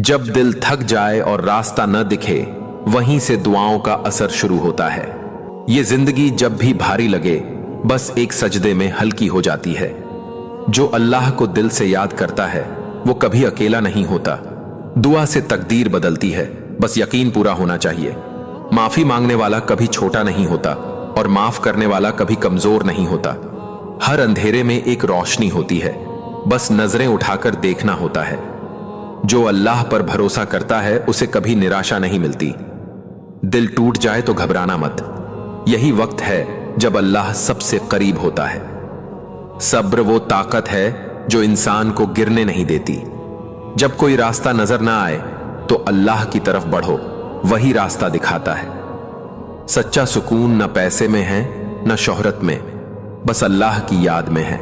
जब दिल थक जाए और रास्ता न दिखे, वहीं से दुआओं का असर शुरू होता है। ये जिंदगी जब भी भारी लगे, बस एक सजदे में हल्की हो जाती है। जो अल्लाह को दिल से याद करता है, वो कभी अकेला नहीं होता। दुआ से तकदीर बदलती है, बस यकीन पूरा होना चाहिए। माफी मांगने वाला कभी छोटा नहीं होता और माफ करने वाला कभी कमजोर नहीं होता। हर अंधेरे में एक रोशनी होती है, बस नजरें उठाकर देखना होता है। जो अल्लाह पर भरोसा करता है, उसे कभी निराशा नहीं मिलती। दिल टूट जाए तो घबराना मत, यही वक्त है जब अल्लाह सबसे करीब होता है। सब्र वो ताकत है जो इंसान को गिरने नहीं देती। जब कोई रास्ता नजर ना आए तो अल्लाह की तरफ बढ़ो, वही रास्ता दिखाता है। सच्चा सुकून न पैसे में है न शोहरत में, बस अल्लाह की याद में है।